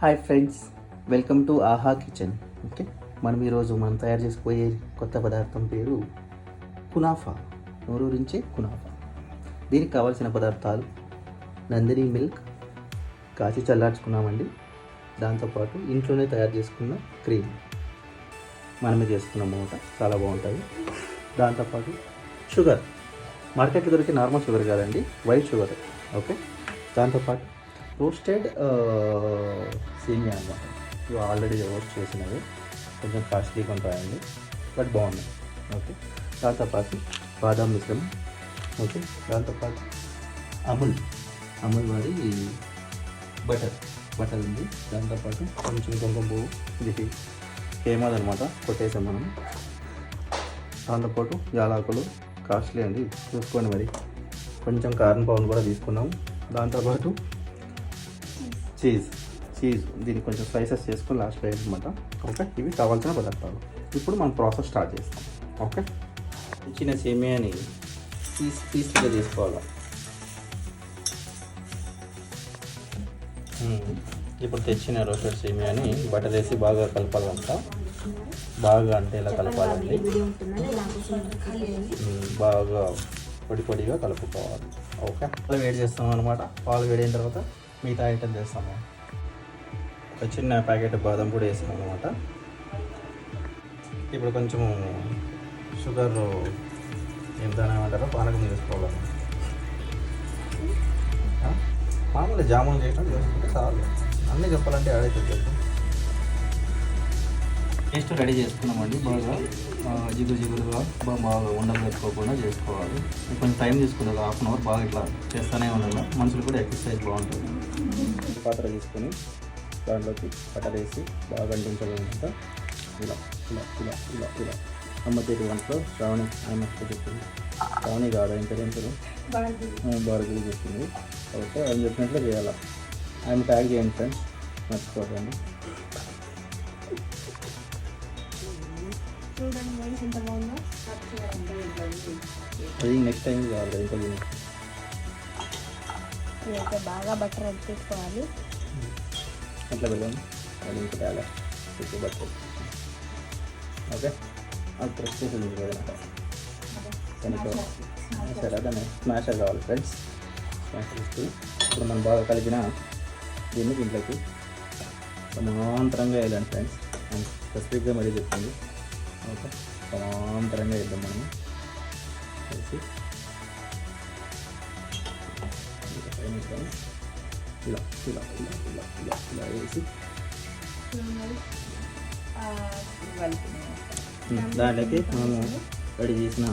Hi friends, welcome to ఆహా kitchen. Okay, మనం తయారు చేసుకోబోయే కొత్త పదార్థం పేరు కునాఫా. నోరూరించే కునాఫా. దీనికి కావాల్సిన పదార్థాలు: నందిని మిల్క్ కాచి చల్లార్చుకున్నామండి. దాంతోపాటు ఇంట్లోనే తయారు చేసుకున్న క్రీమ్ మనమే చేసుకున్నాం అన్నమాట, చాలా బాగుంటుంది. దాంతోపాటు షుగర్, మార్కెట్లో దొరికే నార్మల్ షుగర్ కాదండి, వైట్ షుగర్. ఓకే, దాంతోపాటు రోస్టెడ్ సేమియా అన్నమాట. ఇవి ఆల్రెడీ రోస్ట్ చేసినవి, కొంచెం కాస్ట్లీగా ఉంటాయండి, బట్ బాగున్నాయి. ఓకే, దాంతోపాటు బాదాం మిశ్రమం. ఓకే, దాంతోపాటు అమూల్ వారి బటర్ ఉంది. దాంతోపాటు కొంచెం కుంకుమ పువ్వు, ఇది ఏమదనమాట, కొట్టేసాం మనం. దాంతోపాటు యాలకులు, కాస్ట్లీ అండి, చూసుకోండి. మరి కొంచెం కారం పౌడర్ కూడా తీసుకున్నాం. దాంతోపాటు చీజ్ దీన్ని కొంచెం స్లైసెస్ చేసుకొని లాస్ట్ వేయాలన్నమాట. ఓకే, ఇవి కావాల్సిన పదార్థాలు. ఇప్పుడు మనం ప్రాసెస్ స్టార్ట్ చేస్తాం. ఓకే, ఇచ్చిన సేమియాని పీస్గా తీసుకోవాలి. ఇప్పుడు తెచ్చిన రోస్టెడ్ సేమియాని బటర్ వేసి బాగా కలపాలంట. బాగా అంటే ఇలా కలపాలండి, బాగా పొడిగా కలుపుకోవాలి. ఓకే, పాలు వేడి చేస్తాం అనమాట. పాలు వేడైన తర్వాత మిగతా ఐటమ్ చేస్తాము. ఒక చిన్న ప్యాకెట్ బాదం పొడి వేసాం అనమాట. ఇప్పుడు కొంచెము షుగర్ ఎంత ఏమంటారో పానకం చేసుకోవాలి. మామూలు జామున్ చేయడం చేసుకుంటే చాలు. అన్నీ చెప్పాలంటే ఆడైతే చెప్పు. పేస్ట్ రెడీ చేసుకున్నామండి. బాగా జిగురుగా బాగా ఉండలు పెట్టుకోకుండా చేసుకోవాలి. కొంచెం టైం తీసుకుంది, ఒక హాఫ్ అన్ అవర్. బాగా ఇట్లా చేస్తూనే ఉండాలి, మనుషులు కూడా ఎక్సర్సైజ్ బాగుంటుంది. పాత్ర తీసుకొని దాంట్లోకి బటర్ వేసి బాగా అంటించాలన్నమాట. ఇలా ఇలా ఇలా ఇలా ఇలా అమ్మ చేతి వంటలో శ్రావణి ఆయన చెప్పింది. శ్రావణి కాదు, ఇంకా బారగిరి చెప్పింది. ఓకే, ఆయన చెప్పినట్లు చేయాలి. ఆయన ట్యాగ్ చేయండి ఫ్రెండ్స్, మర్చిపోకండి. అది నెక్స్ట్ టైం కావాలి. ఇంకా బాగా బటర్ తీసుకోవాలి. అట్లా వెళ్ళండి, అది ఇంకా చాలా బట్టర్. ఓకే, అది ప్రెస్ చేసేది కనుక సరే, దాన్ని స్మాషర్ కావాలి ఫ్రెండ్స్. స్మాషర్ ఇస్తూ ఇప్పుడు మనం బాగా కలిపిన దీంట్లోకి సమాంతరంగా వేయాలండి ఫ్రెండ్స్. స్పెసిఫిక్గా మరీ చెప్తుంది. ఓకే, సమాంతరంగా వేద్దాం మనము. వేసి ఇలా ఇలా ఇలా ఇలా ఇలా ఇలా వేసి దాంట్లోకి మనము రెడీ చేసిన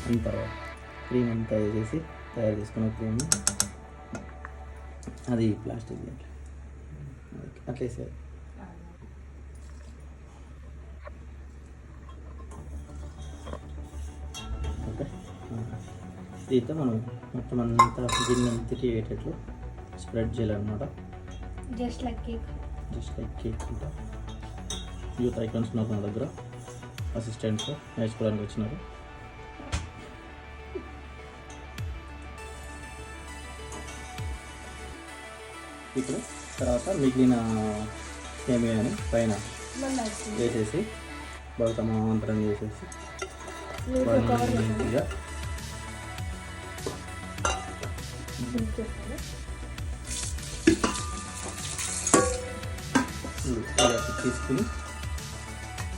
అంతా క్రీమ్ అంతా వేసేసి తయారు చేసుకున్న క్రీమ్ అది ప్లాస్టిక్ అట్లా వేసేది. ఓకే, దీంతో మనం మొత్తం అంతా గిన్నె అంతటి అయ్యేటట్లు స్ప్రెడ్ చేయాలన్నమాట. జస్ట్ లైక్ కేక్ అంతా. యూత్ ఐకాన్స్ ఉన్నారు మన దగ్గర, అసిస్టెంట్స్ నేర్చుకోవడానికి వచ్చినారు. ఇప్పుడు తర్వాత మిగిలిన సేమియాని పైన వేసేసి బాగా సమాంతరం వేసేసి మంచిగా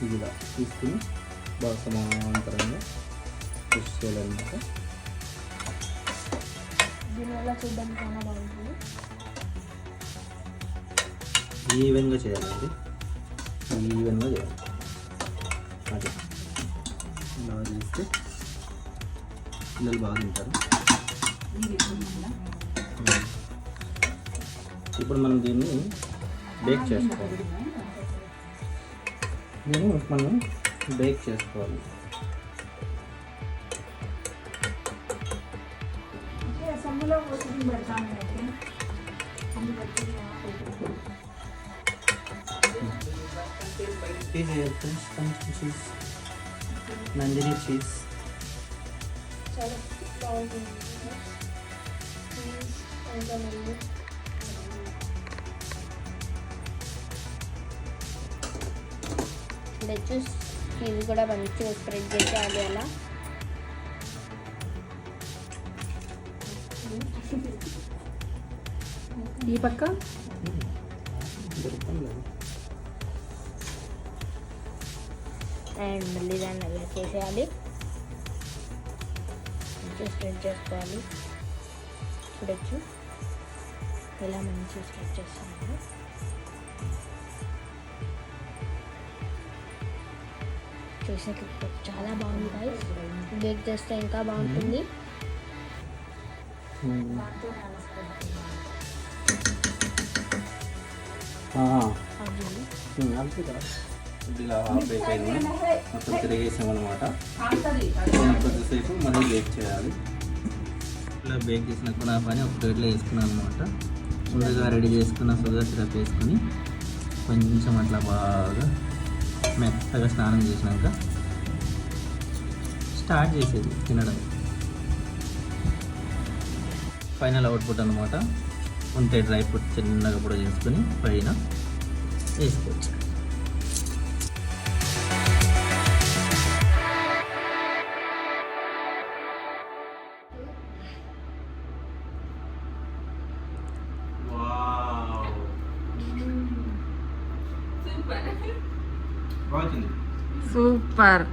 ఇలా తీసుకుని బాగా సమాంతరంగా పుష్ చేయాలన్నమాట. దీనివల్ల చూడడానికి చాలా బాగుంటుంది. ఈవెన్గా చేయాలండి, ఈవెన్గా చేయాలి. అది ఇలా చేస్తే పిల్లలు బాగా తింటారు. ఇప్పుడు మనం దీన్ని బేక్ చేసుకోవాలి. మనం బేక్ చేసుకోవాలి. Cheese, Nandini cheese. చాలా బాగుంటుంది. కొంచెం ఉంది. చూడొచ్చు చీజ్ కూడా మంచిగా స్ప్రెడ్ చేసేయాలి అలా. ఈ పక్క అండ్ మళ్ళీ దాన్ని అలా చేసేయాలి. మంచిగా స్ప్రెడ్ చేసుకోవాలి. చూడొచ్చు ఇలా మంచిగా స్ప్రెడ్ చేస్తున్నాను. చేసిన చాలా బాగుంది guys. బేక్ చేస్తే ఇంకా బాగుంటుంది. అంతే కదా. ఇలా బేక్ అయింది, మొత్తం తిరిగేసామన్నమాట. కొద్దిసేపు మళ్ళీ బేక్ చేయాలి. ఇలా బేక్ చేసిన కునాఫాని ఒక ప్లేట్లో వేసుకున్నాను అనమాట. ముందుగా రెడీ చేసుకున్న షుగర్ సిరప్ వేసుకొని కొంచెం అట్లా బాగా మెత్తగా స్నానం చేసినాక స్టార్ట్ చేసేది తినడం. ఫైనల్ అవుట్పుట్ అనమాట. ఉంటే డ్రై ఫ్రూట్ చిన్నగా కూడా చేసుకొని పైన వేసుకోవచ్చు. సూపర్.